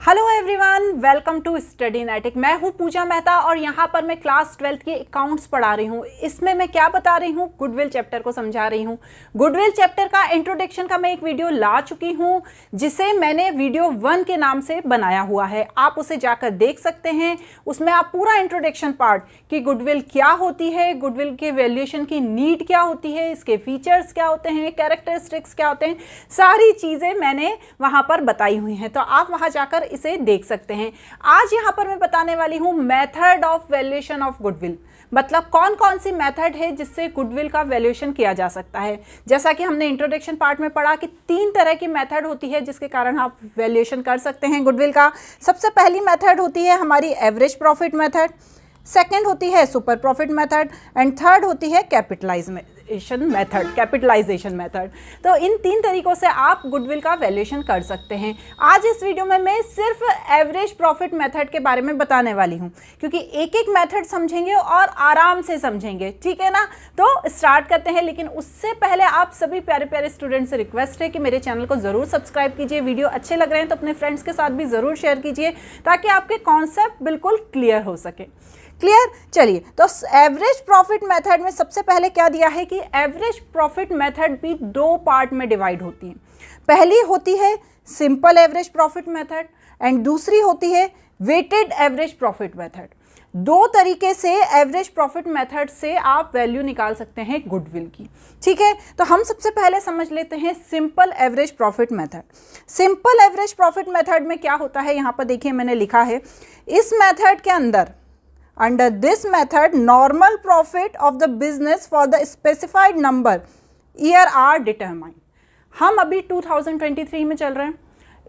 Hello everyone, welcome to study netic. मैं हूं पूजा मेहता और यहां पर मैं क्लास 12th की अकाउंट्स पढ़ा रही हूं। इसमें मैं क्या बता रही हूं, गुडविल चैप्टर को समझा रही हूं। गुडविल चैप्टर का इंट्रोडक्शन का मैं एक वीडियो ला चुकी हूं, जिसे मैंने वीडियो 1 के नाम से बनाया हुआ है। आप उसे जाकर देख सकते हैं। उसमें आप पूरा इंट्रोडक्शन पार्ट कि गुडविल क्या होती है, गुडविल के वैल्यूएशन की नीड क्या होती है, इसके फीचर्स क्या होते हैं, कैरेक्टरिस्टिक्स क्या होते हैं, सारी चीज़ें मैंने वहाँ पर बताई हुई हैं। तो आप वहाँ जाकर इसे देख सकते हैं। आज यहाँ पर मैं बताने वाली हूँ method of valuation of goodwill, मतलब कौन कौन सी मेथड है जिससे गुडविल का वैल्यूएशन किया जा सकता है। जैसा कि हमने इंट्रोडक्शन पार्ट में पढ़ा कि 3 तरह की मेथड होती है जिसके कारण आप वैल्यूएशन कर सकते हैं गुडविल का। सबसे पहली मेथड होती है हमारी एवरेज प्रॉफिट मेथड, सेकेंड होती है super profit method and third होती है कैपिटलाइजेशन मेथड। तो इन 3 तरीकों से आप गुडविल का वैल्यूएशन कर सकते हैं। आज इस वीडियो में मैं सिर्फ एवरेज प्रॉफिट मेथड के बारे में बताने वाली हूं, क्योंकि एक एक मेथड समझेंगे और आराम से समझेंगे, ठीक है ना। तो स्टार्ट करते हैं, लेकिन उससे पहले आप सभी प्यारे प्यारे स्टूडेंट से रिक्वेस्ट है कि मेरे चैनल को ज़रूर सब्सक्राइब कीजिए। वीडियो अच्छे लग रहे हैं तो अपने फ्रेंड्स के साथ भी ज़रूर शेयर कीजिए, ताकि आपके कॉन्सेप्ट बिल्कुल क्लियर हो सके। क्लियर? चलिए, तो एवरेज प्रॉफिट मेथड में सबसे पहले क्या दिया है कि एवरेज प्रॉफिट मेथड भी 2 पार्ट में डिवाइड होती है। पहली होती है simple average profit method and दूसरी होती है वेटेड एवरेज प्रॉफिट मेथड। 2 तरीके से एवरेज प्रॉफिट मेथड से आप वैल्यू निकाल सकते हैं गुडविल की, ठीक है। तो हम सबसे पहले समझ लेते हैं simple average profit method. Simple average profit method में क्या होता है, यहाँ पर देखिए मैंने लिखा है, इस मेथड के अंदर Under this method, normal profit of the business for the specified number year are determined। हम अभी 2023 में चल रहे हैं।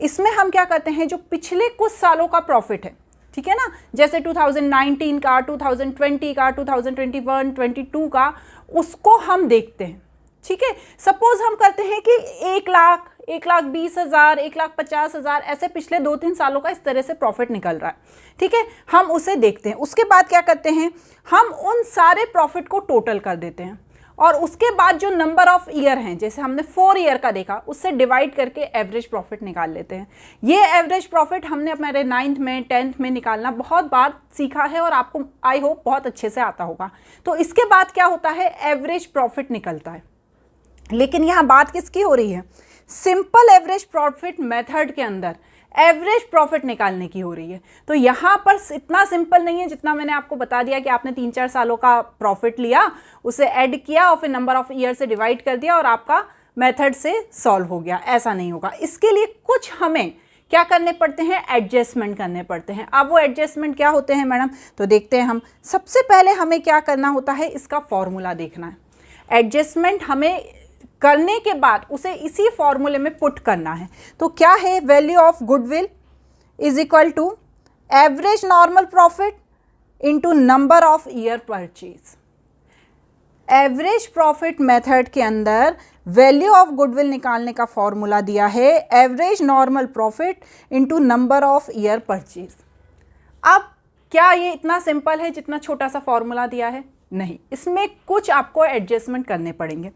इसमें हम क्या करते हैं, जो पिछले कुछ सालों का प्रॉफिट है, ठीक है ना, जैसे 2019 का, 2020 का, 2021, 22 का, उसको हम देखते हैं, ठीक है। सपोज हम करते हैं कि 1 लाख, 1,20,000, 1,50,000 ऐसे पिछले 2-3 सालों का इस तरह से प्रॉफिट निकल रहा है, ठीक है। हम उसे देखते हैं। उसके बाद क्या करते हैं, हम उन सारे प्रॉफिट को टोटल कर देते हैं और उसके बाद जो नंबर ऑफ ईयर हैं, जैसे हमने 4 ईयर का देखा, उससे डिवाइड करके एवरेज प्रॉफिट निकाल लेते हैं। ये एवरेज प्रॉफिट हमने हमारे 9th में 10th में निकालना बहुत बार सीखा है और आपको आई होप बहुत अच्छे से आता होगा। तो इसके बाद क्या होता है, एवरेज प्रॉफिट निकलता है। लेकिन यहाँ बात किसकी हो रही है, सिंपल एवरेज प्रॉफिट मेथड के अंदर एवरेज प्रॉफिट निकालने की हो रही है। तो यहाँ पर इतना सिंपल नहीं है जितना मैंने आपको बता दिया कि आपने 3-4 सालों का प्रॉफिट लिया, उसे ऐड किया और फिर नंबर ऑफ ईयर से डिवाइड कर दिया और आपका मेथड से सॉल्व हो गया। ऐसा नहीं होगा। इसके लिए कुछ हमें क्या करने पड़ते हैं, एडजस्टमेंट करने पड़ते हैं। अब वो एडजस्टमेंट क्या होते हैं मैडम, तो देखते हैं हम। सबसे पहले हमें क्या करना होता है, इसका फॉर्मूला देखना है। एडजस्टमेंट हमें करने के बाद उसे इसी फॉर्मूले में पुट करना है। तो क्या है, value of goodwill is equal to average normal profit into number of year purchase. Average profit method के अंदर वैल्यू ऑफ गुडविल निकालने का फॉर्मूला दिया है average normal profit into number of year purchase. अब क्या ये इतना सिंपल है जितना छोटा सा फॉर्मूला दिया है? नहीं, इसमें कुछ आपको एडजस्टमेंट करने पड़ेंगे।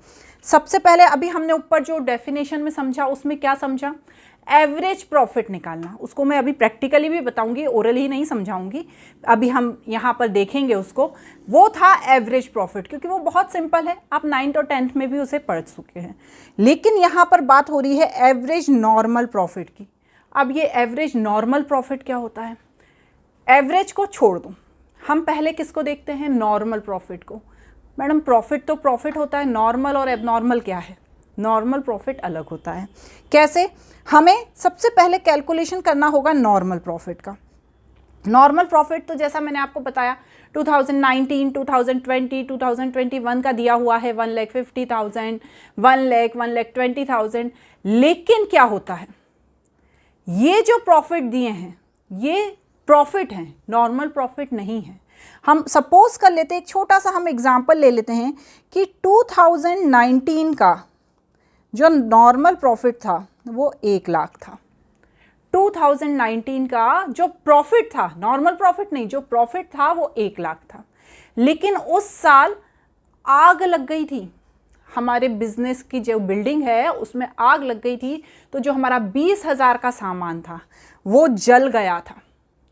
सबसे पहले अभी हमने ऊपर जो डेफिनेशन में समझा, उसमें क्या समझा, एवरेज प्रॉफिट निकालना। उसको मैं अभी प्रैक्टिकली भी बताऊंगी, ओरल ही नहीं समझाऊंगी। अभी हम यहाँ पर देखेंगे उसको। वो था एवरेज प्रॉफिट, क्योंकि वो बहुत सिंपल है, आप 9th और 10th में भी उसे पढ़ चुके हैं। लेकिन यहाँ पर बात हो रही है एवरेज नॉर्मल प्रॉफिट की। अब ये एवरेज नॉर्मल प्रॉफिट क्या होता है, एवरेज को छोड़ दो, हम पहले किसको देखते हैं, नॉर्मल प्रॉफिट को। मैडम प्रॉफिट तो प्रॉफिट होता है, नॉर्मल और एबनॉर्मल क्या है, नॉर्मल प्रॉफिट अलग होता है। कैसे, हमें सबसे पहले कैलकुलेशन करना होगा नॉर्मल प्रॉफिट का। नॉर्मल प्रॉफिट तो जैसा मैंने आपको बताया 2019, 2020, 2021 का दिया हुआ है 1,50,000, 1,20,000। लेकिन क्या होता है, ये जो प्रॉफिट दिए हैं ये प्रॉफिट हैं, नॉर्मल प्रॉफिट नहीं है। हम सपोज कर लेते हैं, एक छोटा सा हम एग्जांपल ले लेते हैं कि 2019 का जो नॉर्मल प्रॉफिट था वो 1 लाख था। 2019 का जो प्रॉफिट था, नॉर्मल प्रॉफिट नहीं, जो प्रॉफिट था वो 1 लाख था। लेकिन उस साल आग लग गई थी, हमारे बिजनेस की जो बिल्डिंग है उसमें आग लग गई थी। तो जो हमारा 20,000 का सामान था वो जल गया था।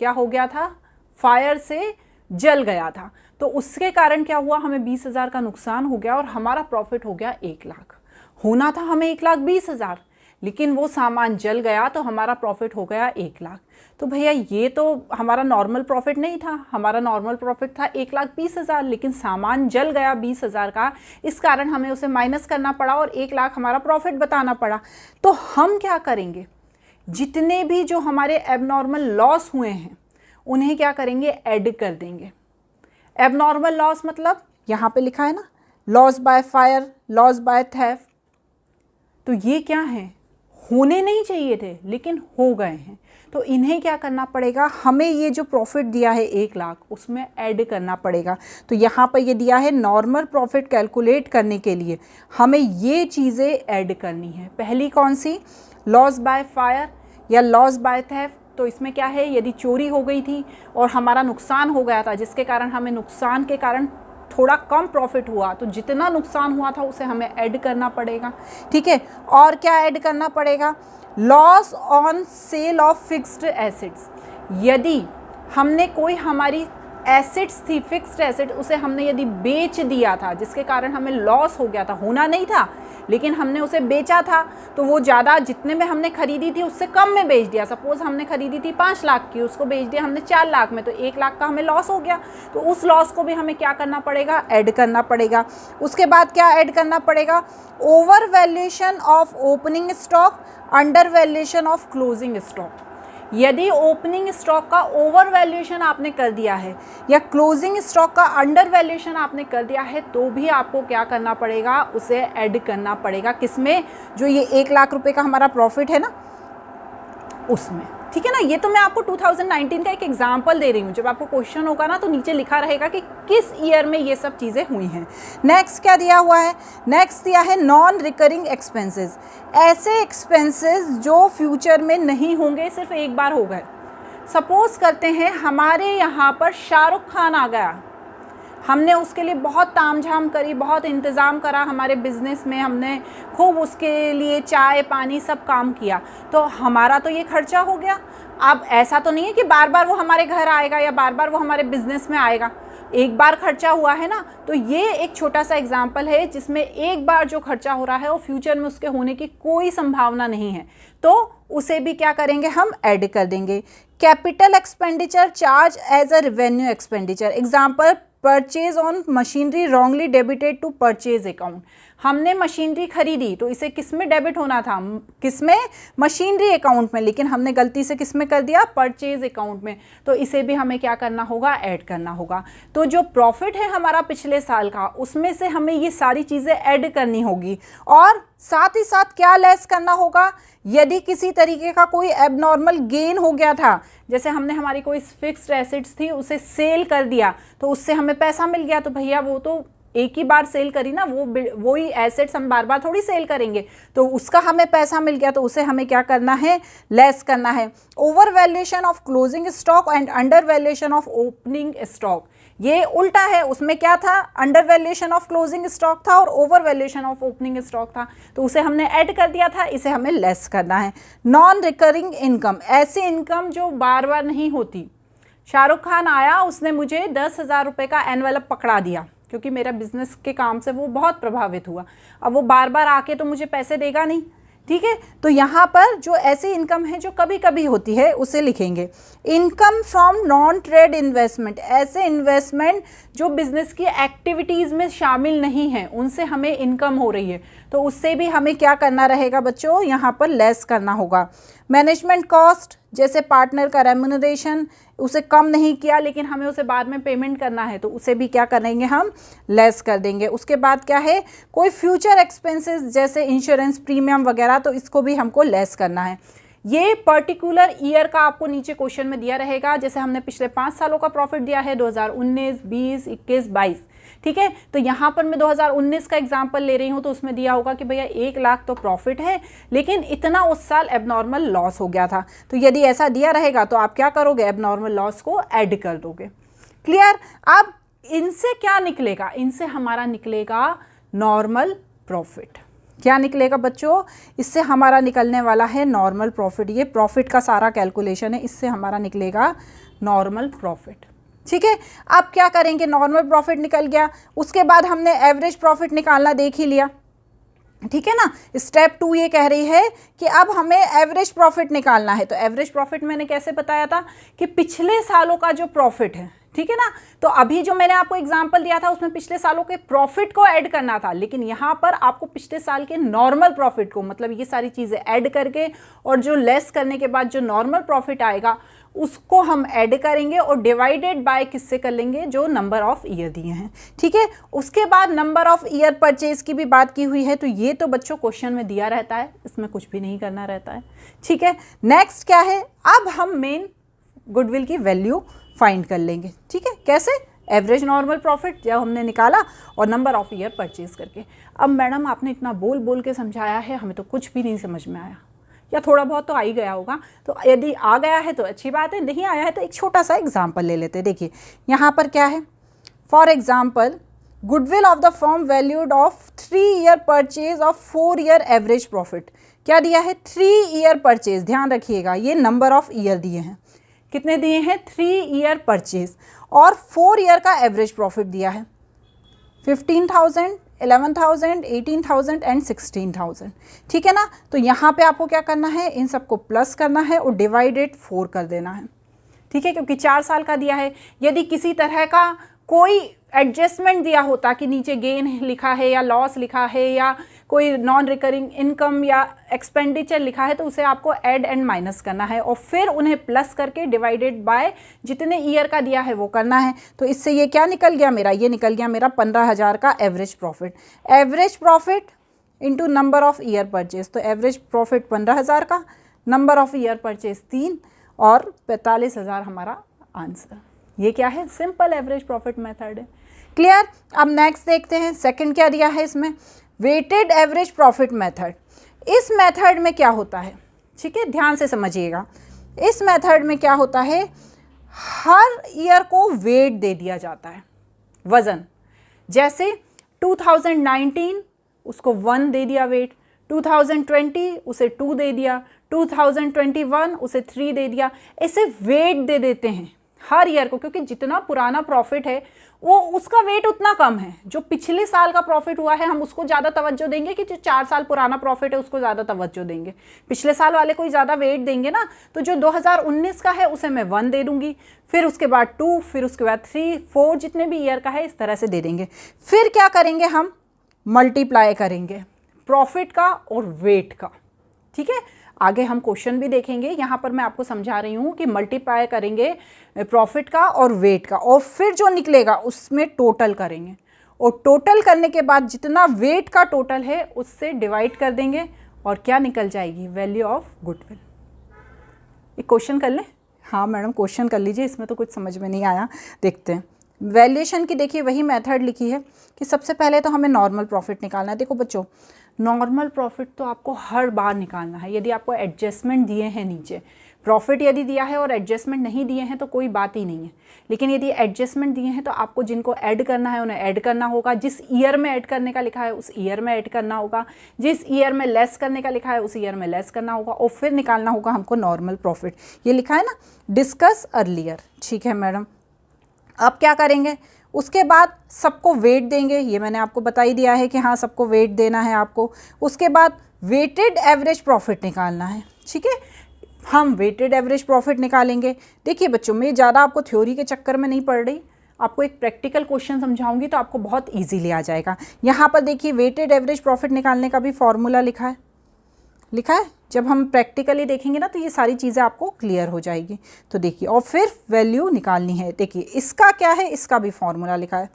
क्या हो गया था? फायर से जल गया था। तो उसके कारण क्या हुआ, हमें 20,000 का नुकसान हो गया और हमारा प्रॉफिट हो गया 1 लाख। होना था हमें 1,20,000, लेकिन वो सामान जल गया तो हमारा प्रॉफिट हो गया 1 लाख। तो भैया ये तो हमारा नॉर्मल प्रॉफिट नहीं था, हमारा नॉर्मल प्रॉफिट था 1,20,000, लेकिन सामान जल गया 20,000 का, इस कारण हमें उसे माइनस करना पड़ा और 1 लाख हमारा प्रॉफिट बताना पड़ा। तो हम क्या करेंगे, जितने भी जो हमारे एबनॉर्मल लॉस हुए हैं उन्हें क्या करेंगे, ऐड कर देंगे। एबनॉर्मल लॉस मतलब यहाँ पे लिखा है ना, loss by fire, loss by theft. तो ये क्या है, होने नहीं चाहिए थे लेकिन हो गए हैं। तो इन्हें क्या करना पड़ेगा, हमें ये जो प्रॉफिट दिया है 1 लाख उसमें ऐड करना पड़ेगा। तो यहाँ पर ये दिया है नॉर्मल प्रॉफिट कैलकुलेट करने के लिए हमें ये चीज़ें ऐड करनी है। पहली कौन सी, लॉस बाय फायर या लॉस बाय थेफ्ट। तो इसमें क्या है, यदि चोरी हो गई थी और हमारा नुकसान हो गया था, जिसके कारण हमें नुकसान के कारण थोड़ा कम प्रॉफिट हुआ, तो जितना नुकसान हुआ था उसे हमें ऐड करना पड़ेगा। ठीक है, और क्या ऐड करना पड़ेगा, loss on sale of fixed assets. यदि हमने कोई हमारी एसेट्स थी, फिक्स्ड एसेट, उसे हमने यदि बेच दिया था जिसके कारण हमें लॉस हो गया था, होना नहीं था लेकिन हमने उसे बेचा था, तो वो ज़्यादा जितने में हमने खरीदी थी उससे कम में बेच दिया। सपोज़ हमने खरीदी थी 5 लाख की, उसको बेच दिया हमने 4 लाख में, तो 1 लाख का हमें लॉस हो गया। तो उस लॉस को भी हमें क्या करना पड़ेगा, ऐड करना पड़ेगा। उसके बाद क्या ऐड करना पड़ेगा, over valuation of opening stock, under valuation of closing stock. यदि ओपनिंग स्टॉक का ओवर वैल्यूएशन आपने कर दिया है या क्लोजिंग स्टॉक का अंडर वैल्यूएशन आपने कर दिया है, तो भी आपको क्या करना पड़ेगा, उसे ऐड करना पड़ेगा। किसमें, जो ये 1 लाख रुपए का हमारा प्रॉफिट है ना उसमें। ठीक है ना, ये तो मैं आपको 2019 का एक एग्जाम्पल दे रही हूँ। जब आपको क्वेश्चन होगा ना तो नीचे लिखा रहेगा कि किस ईयर में ये सब चीज़ें हुई हैं। नेक्स्ट क्या दिया हुआ है, नेक्स्ट दिया है नॉन रिकरिंग एक्सपेंसेस। ऐसे एक्सपेंसेस जो फ्यूचर में नहीं होंगे, सिर्फ एक बार हो गए। सपोज करते हैं हमारे यहाँ पर शाहरुख खान आ गया, हमने उसके लिए बहुत तामझाम करी, बहुत इंतज़ाम करा, हमारे बिज़नेस में हमने खूब उसके लिए चाय पानी सब काम किया, तो हमारा तो ये खर्चा हो गया। अब ऐसा तो नहीं है कि बार बार वो हमारे घर आएगा या बार बार वो हमारे बिज़नेस में आएगा, एक बार खर्चा हुआ है ना। तो ये एक छोटा सा एग्जाम्पल है जिसमें एक बार जो खर्चा हो रहा है और फ्यूचर में उसके होने की कोई संभावना नहीं है, तो उसे भी क्या करेंगे, हम ऐड कर देंगे। Capital expenditure charge as a revenue expenditure. Example, purchase on machinery wrongly debited to purchase account. हमने मशीनरी खरीदी तो इसे किस में डेबिट होना था, किस में, मशीनरी अकाउंट में, लेकिन हमने गलती से किस में कर दिया, परचेज अकाउंट में। तो इसे भी हमें क्या करना होगा, ऐड करना होगा। तो जो प्रॉफिट है हमारा पिछले साल का, उसमें से हमें ये सारी चीज़ें ऐड करनी होगी। और साथ ही साथ क्या लेस करना होगा, यदि किसी तरीके का कोई एबनॉर्मल गेन हो गया था, जैसे हमने हमारी कोई फिक्स्ड एसेट्स थी उसे सेल कर दिया तो उससे हमें पैसा मिल गया, तो भैया वो तो एक ही बार सेल करी ना, वो ही एसेट्स हम बार बार थोड़ी सेल करेंगे, तो उसका हमें पैसा मिल गया, तो उसे हमें क्या करना है, लेस करना है। Over valuation of closing stock and under valuation of opening stock. ये उल्टा है, उसमें क्या था, under valuation of closing stock था और over valuation of opening stock था, तो उसे हमने ऐड कर दिया था, इसे हमें लेस करना है। नॉन रिकरिंग इनकम, ऐसी इनकम जो बार बार नहीं होती। शाहरुख खान आया, उसने मुझे 10,000 रुपये का एनवेलप पकड़ा दिया क्योंकि मेरा बिजनेस के काम से वो बहुत प्रभावित हुआ। अब वो बार बार आके तो मुझे पैसे देगा नहीं, ठीक है। तो यहाँ पर जो ऐसी इनकम है जो कभी कभी होती है उसे लिखेंगे। Income from non trade investment, ऐसे इन्वेस्टमेंट जो बिजनेस की एक्टिविटीज़ में शामिल नहीं है, उनसे हमें इनकम हो रही है, तो उससे भी हमें क्या करना रहेगा बच्चों, यहाँ पर लेस करना होगा। मैनेजमेंट कॉस्ट, जैसे पार्टनर का रेम्यूनरेशन, उसे कम नहीं किया लेकिन हमें उसे बाद में पेमेंट करना है, तो उसे भी क्या करेंगे, हम लेस कर देंगे। उसके बाद क्या है, कोई फ्यूचर एक्सपेंसेस जैसे इंश्योरेंस प्रीमियम वगैरह, तो इसको भी हमको लेस करना है। ये पर्टिकुलर ईयर का आपको नीचे क्वेश्चन में दिया रहेगा, जैसे हमने पिछले 5 सालों का प्रॉफिट दिया है 2019, 20, 21, 22, ठीक है। तो यहाँ पर मैं 2019 का एग्जाम्पल ले रही हूँ, तो उसमें दिया होगा कि भैया 1 लाख तो प्रॉफिट है लेकिन इतना उस साल एबनॉर्मल लॉस हो गया था। तो यदि ऐसा दिया रहेगा तो आप क्या करोगे, एबनॉर्मल लॉस को ऐड कर दोगे। क्लियर। अब इनसे क्या निकलेगा, इनसे हमारा निकलेगा नॉर्मल प्रॉफिट। क्या निकलेगा बच्चों? इससे हमारा निकलने वाला है नॉर्मल प्रॉफिट। ये प्रॉफिट का सारा कैलकुलेशन है, इससे हमारा निकलेगा नॉर्मल प्रॉफिट। ठीक है, अब क्या करेंगे? नॉर्मल प्रॉफिट निकल गया, उसके बाद हमने एवरेज प्रॉफिट निकालना देख ही लिया। ठीक है ना। स्टेप 2 ये कह रही है कि अब हमें एवरेज प्रॉफिट निकालना है। तो एवरेज प्रॉफिट मैंने कैसे बताया था कि पिछले सालों का जो प्रॉफिट है, ठीक है ना। तो अभी जो मैंने आपको एग्जांपल दिया था उसमें पिछले सालों के प्रॉफिट को ऐड करना था, लेकिन यहाँ पर आपको पिछले साल के नॉर्मल प्रॉफिट को, मतलब ये सारी चीज़ें ऐड करके और जो लेस करने के बाद जो नॉर्मल प्रॉफिट आएगा उसको हम ऐड करेंगे और डिवाइडेड बाय किससे कर लेंगे? जो नंबर ऑफ ईयर दिए हैं। ठीक है, उसके बाद नंबर ऑफ ईयर परचेज की भी बात की हुई है। तो ये तो बच्चों क्वेश्चन में दिया रहता है, इसमें कुछ भी नहीं करना रहता है। ठीक है, नेक्स्ट क्या है? अब हम मेन गुडविल की वैल्यू फाइंड कर लेंगे। ठीक है, कैसे? एवरेज नॉर्मल प्रॉफिट जब हमने निकाला और नंबर ऑफ ईयर परचेज करके। अब मैडम आपने इतना बोल बोल के समझाया है, हमें तो कुछ भी नहीं समझ में आया, या थोड़ा बहुत तो आ ही गया होगा। तो यदि आ गया है तो अच्छी बात है, नहीं आया है तो एक छोटा सा एग्जाम्पल ले लेते हैं। देखिए यहाँ पर क्या है, for example goodwill of the firm valued of 3 year purchase of 4 year average profit. क्या दिया है? 3 ईयर परचेज। ध्यान रखिएगा, ये नंबर ऑफ ईयर दिए हैं। कितने दिए हैं? 3 ईयर परचेज, और 4 ईयर का एवरेज प्रॉफिट दिया है 15,000, 11,000, 18,000 एंड 16,000। ठीक है ना। तो यहाँ पे आपको क्या करना है? इन सबको प्लस करना है और डिवाइडेड 4 कर देना है। ठीक है, क्योंकि 4 साल का दिया है। यदि किसी तरह का कोई एडजस्टमेंट दिया होता कि नीचे गेन लिखा है या लॉस लिखा है या कोई नॉन रिकरिंग इनकम या एक्सपेंडिचर लिखा है, तो उसे आपको ऐड एंड माइनस करना है और फिर उन्हें प्लस करके डिवाइडेड बाय जितने ईयर का दिया है वो करना है। तो इससे ये क्या निकल गया मेरा? ये निकल गया मेरा 15,000 का average profit. Average profit into number of year purchase. तो एवरेज प्रॉफिट 15,000 का, नंबर ऑफ ईयर परचेज 3 और 45,000 हमारा आंसर। ये क्या है? सिंपल एवरेज प्रॉफिट मेथड है। क्लियर? अब नेक्स्ट देखते हैं, सेकंड क्या दिया है इसमें? Weighted average profit method. इस मेथड में क्या होता है? ठीक है, ध्यान से समझिएगा। इस मेथड में क्या होता है? हर ईयर को वेट दे दिया जाता है, वजन। जैसे 2019 उसको 1 दे दिया वेट, 2020 उसे 2 दे दिया, 2021 उसे 3 दे दिया। ऐसे वेट दे देते हैं हर ईयर को, क्योंकि जितना पुराना प्रॉफिट है वो उसका वेट उतना कम है। जो पिछले साल का प्रॉफिट हुआ है हम उसको ज़्यादा तवज्जो देंगे कि जो 4 साल पुराना प्रॉफिट है उसको ज़्यादा तवज्जो देंगे। पिछले साल वाले को ही ज़्यादा वेट देंगे ना। तो जो 2019 का है उसे मैं 1 दे दूंगी, फिर उसके बाद 2, फिर उसके बाद 3, 4, जितने भी ईयर का है इस तरह से दे देंगे। फिर क्या करेंगे? हम मल्टीप्लाई करेंगे प्रॉफिट का और वेट का। ठीक है, आगे हम क्वेश्चन भी देखेंगे। यहाँ पर मैं आपको समझा रही हूँ कि मल्टीप्लाई करेंगे प्रॉफिट का और वेट का, और फिर जो निकलेगा उसमें टोटल करेंगे, और टोटल करने के बाद जितना वेट का टोटल है उससे डिवाइड कर देंगे और क्या निकल जाएगी? Value of goodwill. एक क्वेश्चन कर लें? हाँ मैडम क्वेश्चन कर लीजिए, इसमें तो कुछ समझ में नहीं आया। देखते हैं वैल्यूएशन की। देखिए वही मेथड लिखी है कि सबसे पहले तो हमें नॉर्मल प्रॉफिट निकालना है। देखो बच्चों, नॉर्मल प्रॉफिट तो आपको हर बार निकालना है। यदि आपको एडजस्टमेंट दिए हैं नीचे, प्रॉफिट यदि दिया है और एडजस्टमेंट नहीं दिए हैं तो कोई बात ही नहीं है। लेकिन यदि एडजस्टमेंट दिए हैं तो आपको जिनको ऐड करना है उन्हें ऐड करना होगा। जिस ईयर में ऐड करने का लिखा है उस ईयर में ऐड करना होगा, जिस ईयर में लेस करने का लिखा है उस ईयर में लेस करना होगा, और फिर निकालना होगा हमको नॉर्मल प्रॉफिट। ये लिखा है ना, डिस्कस अर्लियर। ठीक है मैडम, अब क्या करेंगे? उसके बाद सबको वेट देंगे। ये मैंने आपको बता ही दिया है कि हाँ सबको वेट देना है आपको। उसके बाद वेटेड एवरेज प्रॉफिट निकालना है। ठीक है, हम वेटेड एवरेज प्रॉफिट निकालेंगे। देखिए बच्चों, मैं ज़्यादा आपको थ्योरी के चक्कर में नहीं पड़ रही, आपको एक प्रैक्टिकल क्वेश्चन समझाऊंगी तो आपको बहुत ईजीली आ जाएगा। यहाँ पर देखिए वेटेड एवरेज प्रॉफिट निकालने का भी फॉर्मूला लिखा है। जब हम प्रैक्टिकली देखेंगे ना तो ये सारी चीज़ें आपको क्लियर हो जाएगी। तो देखिए, और फिर वैल्यू निकालनी है। देखिए इसका क्या है, इसका भी फॉर्मूला लिखा है,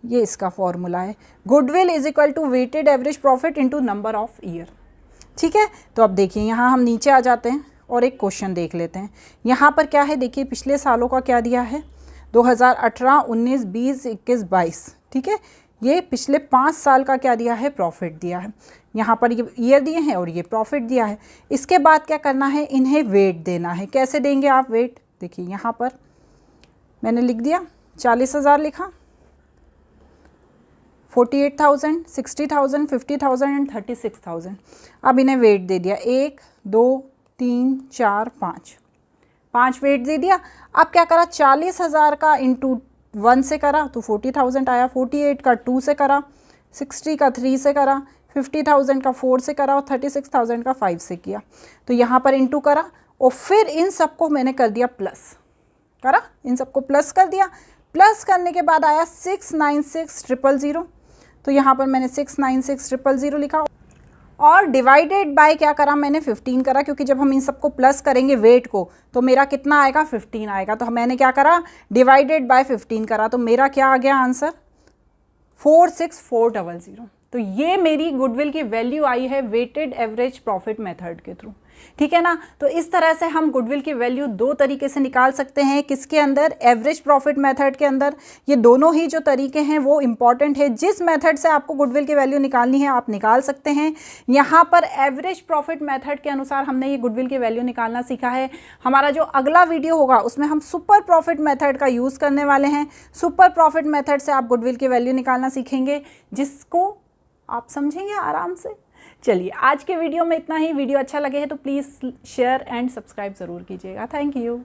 ये इसका फॉर्मूला है। Goodwill is equal to weighted average profit into number of year. ठीक है, तो अब देखिए यहाँ हम नीचे आ जाते हैं और एक क्वेश्चन देख लेते हैं। यहाँ पर क्या है? देखिए पिछले सालों का क्या दिया है? 2018, 19, 20, 21, 22। ठीक है, ये पिछले 5 साल का क्या दिया है? प्रॉफिट दिया है। यहाँ पर ये ईयर दिए हैं और ये प्रॉफिट दिया है। इसके बाद क्या करना है? इन्हें वेट देना है। कैसे देंगे आप वेट? देखिए यहाँ पर मैंने लिख दिया 40,000 लिखा, 48,000, 60,000, 50,000 एंड 36,000। अब इन्हें वेट दे दिया, 1 2 3 4 5 वेट दे दिया। अब क्या करा, 40,000 का इंटू 1 से करा तो 40,000 आया, 48 का 2 से करा, 60 का 3 से करा, 50,000 का 4 से करा और 36,000 का 5 से किया। तो यहाँ पर इंटू करा और फिर इन सबको मैंने कर दिया प्लस, करा इन सबको प्लस कर दिया। प्लस करने के बाद आया 696,000, तो यहाँ पर मैंने 696,000 लिखा और डिवाइडेड बाय क्या करा मैंने 15 करा, क्योंकि जब हम इन सबको प्लस करेंगे वेट को तो मेरा कितना आएगा 15 आएगा। तो मैंने क्या करा, डिवाइडेड बाय 15 करा, तो मेरा क्या आ गया आंसर 46400। तो ये मेरी गुडविल की वैल्यू आई है वेटेड एवरेज प्रॉफिट मेथड के थ्रू, ठीक है ना। तो इस तरह से हम गुडविल की वैल्यू दो तरीके से निकाल सकते हैं। किसके अंदर, एवरेज प्रॉफिट मेथड के अंदर। ये दोनों ही जो तरीके हैं वो इंपॉर्टेंट है। जिस मेथड से आपको गुडविल की वैल्यू निकालनी है आप निकाल सकते हैं। यहाँ पर एवरेज प्रॉफिट मेथड के अनुसार हमने ये गुडविल की वैल्यू निकालना सीखा है। हमारा जो अगला वीडियो होगा उसमें हम सुपर प्रॉफिट मेथड का यूज़ करने वाले हैं। सुपर प्रॉफिट मेथड से आप गुडविल की वैल्यू निकालना सीखेंगे, जिसको आप समझेंगे आराम से। चलिए आज के वीडियो में इतना ही। वीडियो अच्छा लगे है तो प्लीज़ शेयर एंड सब्सक्राइब ज़रूर कीजिएगा। Thank you.